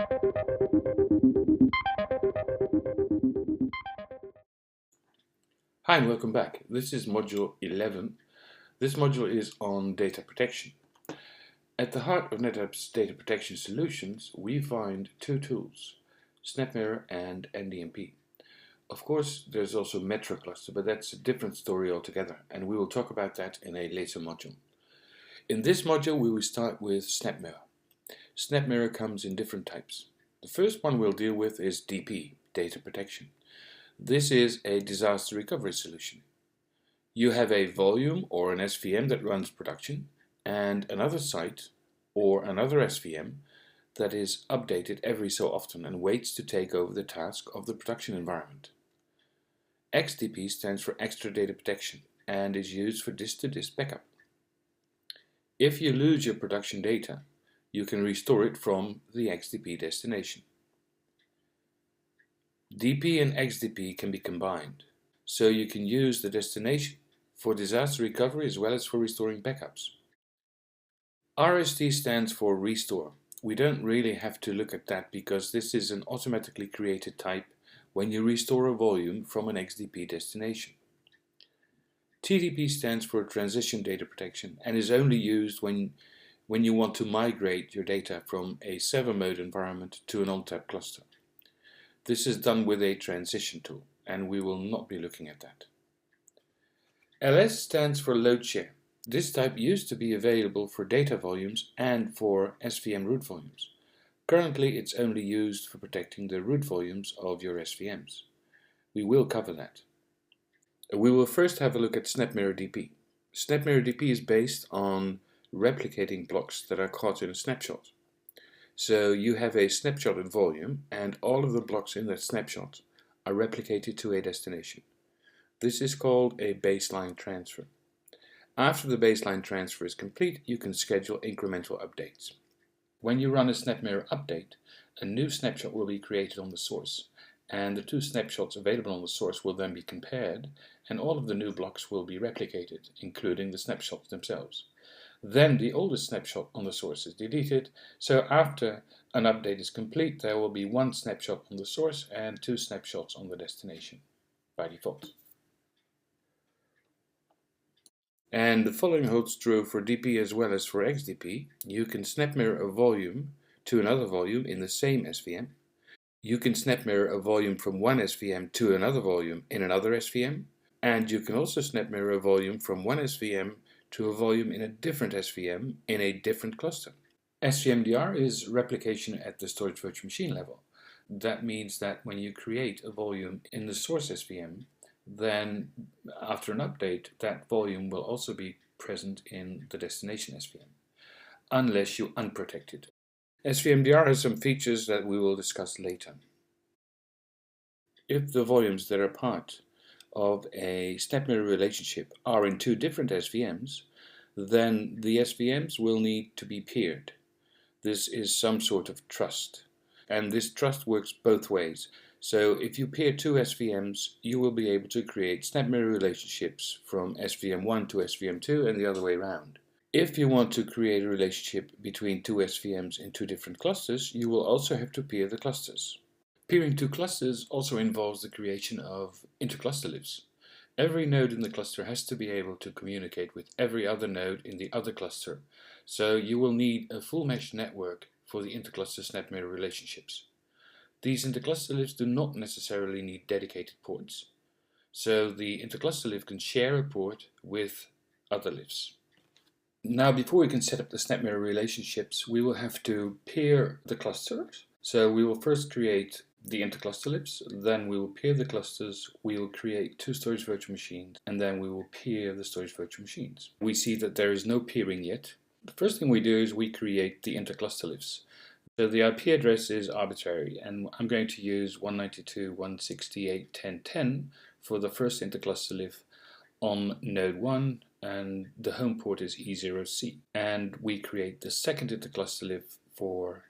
Hi and welcome back. This is module 11. This module is on data protection. At the heart of NetApp's data protection solutions, we find two tools, SnapMirror and NDMP. Of course, there's also Metro Cluster, but that's a different story altogether, and we will talk about that in a later module. In this module, we will start with SnapMirror. SnapMirror comes in different types. The first one we'll deal with is DP, data protection. This is a disaster recovery solution. You have a volume or an SVM that runs production and another site or another SVM that is updated every so often and waits to take over the task of the production environment. XDP stands for Extra Data Protection and is used for disk-to-disk backup. If you lose your production data, you can restore it from the XDP destination. DP and XDP can be combined, so you can use the destination for disaster recovery as well as for restoring backups. RST stands for restore. We don't really have to look at that because this is an automatically created type when you restore a volume from an XDP destination. TDP stands for transition data protection and is only used when you want to migrate your data from a server mode environment to an ONTAP cluster. This is done with a transition tool, and we will not be looking at that. LS stands for load share. This type used to be available for data volumes and for SVM root volumes. Currently, it's only used for protecting the root volumes of your SVMs. We will cover that. We will first have a look at SnapMirror DP. SnapMirror DP is based on replicating blocks that are caught in a snapshot. So you have a snapshot in volume and all of the blocks in that snapshot are replicated to a destination. This is called a baseline transfer. After the baseline transfer is complete, you can schedule incremental updates. When you run a SnapMirror update, a new snapshot will be created on the source, and the two snapshots available on the source will then be compared, and all of the new blocks will be replicated, including the snapshots themselves. Then the oldest snapshot on the source is deleted, so after an update is complete, there will be one snapshot on the source and two snapshots on the destination by default. And the following holds true for DP as well as for XDP. You can SnapMirror a volume to another volume in the same SVM. You can SnapMirror a volume from one SVM to another volume in another SVM. And you can also SnapMirror a volume from one SVM to a volume in a different SVM in a different cluster. SVMDR is replication at the storage virtual machine level. That means that when you create a volume in the source SVM, then after an update, that volume will also be present in the destination SVM, unless you unprotect it. SVMDR has some features that we will discuss later. If the volumes that are part of a SnapMirror relationship are in two different SVMs, then the SVMs will need to be peered. This is some sort of trust, and this trust works both ways. So if you peer two SVMs, you will be able to create SnapMirror relationships from SVM1 to SVM2 and the other way around. If you want to create a relationship between two SVMs in two different clusters, you will also have to peer the clusters. Peering two clusters also involves the creation of intercluster lives. Every node in the cluster has to be able to communicate with every other node in the other cluster, so you will need a full mesh network for the intercluster SnapMirror relationships. These intercluster lives do not necessarily need dedicated ports, so the intercluster live can share a port with other lives. Now, before we can set up the SnapMirror relationships, we will have to peer the clusters. So we will first create the intercluster libs, then we will peer the clusters, we will create two storage virtual machines, and then we will peer the storage virtual machines. We see that there is no peering yet. The first thing we do is we create the intercluster libs. So the IP address is arbitrary, and I'm going to use 192.168.10.10 for the first intercluster live on node 1, and the home port is E0C. And we create the second intercluster live for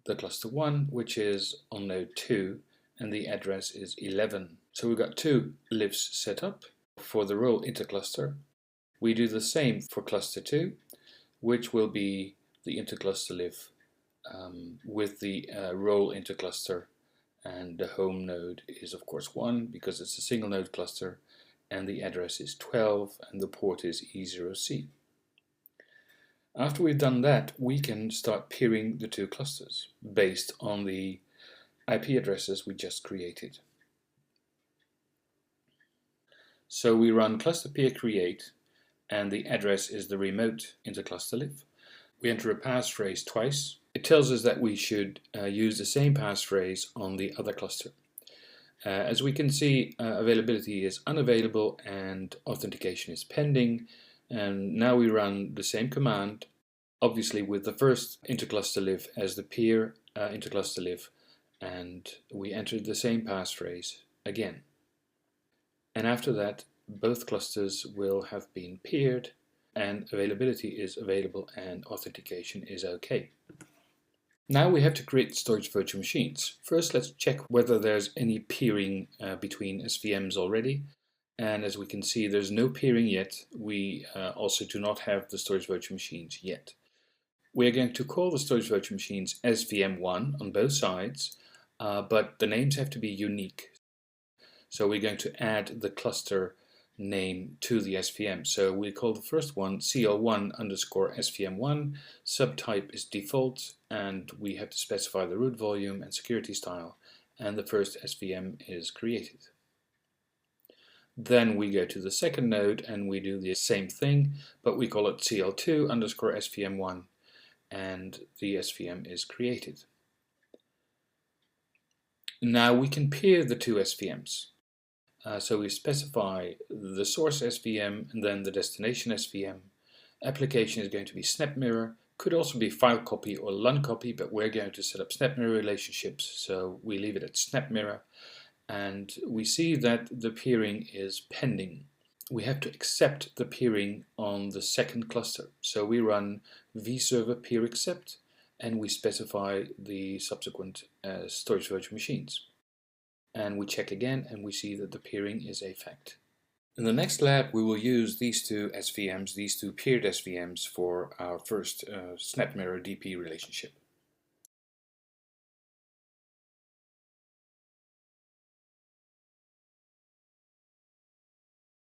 the cluster 1, which is on node 2, and the address is 11. So we've got two lives set up for the role intercluster. We do the same for cluster 2, which will be the intercluster live with the role intercluster, and the home node is of course 1 because it's a single node cluster, and the address is 12 and the port is E0C. After we've done that, we can start peering the two clusters based on the IP addresses we just created. So we run cluster peer create, and the address is the remote intercluster live. We enter a passphrase twice. It tells us that we should use the same passphrase on the other cluster. As we can see, availability is unavailable and authentication is pending. And now we run the same command, obviously with the first intercluster live as the peer intercluster live, and we enter the same passphrase again. And after that, both clusters will have been peered, and availability is available and authentication is okay. Now we have to create storage virtual machines. First, let's check whether there's any peering between SVMs already. And as we can see, there's no peering yet. We also do not have the storage virtual machines yet. We're going to call the storage virtual machines SVM1 on both sides, but the names have to be unique. So we're going to add the cluster name to the SVM. So we call the first one CL1_SVM1, subtype is default, and we have to specify the root volume and security style, and the first SVM is created. Then we go to the second node and we do the same thing, but we call it CL2_SVM1, and the SVM is created. Now we can peer the two SVMs. So we specify the source SVM and then the destination SVM. Application is going to be SnapMirror, could also be file copy or LUN copy, but we're going to set up SnapMirror relationships, so we leave it at SnapMirror. And we see that the peering is pending. We have to accept the peering on the second cluster. So we run vserver peer accept, and we specify the subsequent storage virtual machines. And we check again and we see that the peering is a fact. In the next lab we will use these two SVMs, these two peered SVMs, for our first SnapMirror DP relationship.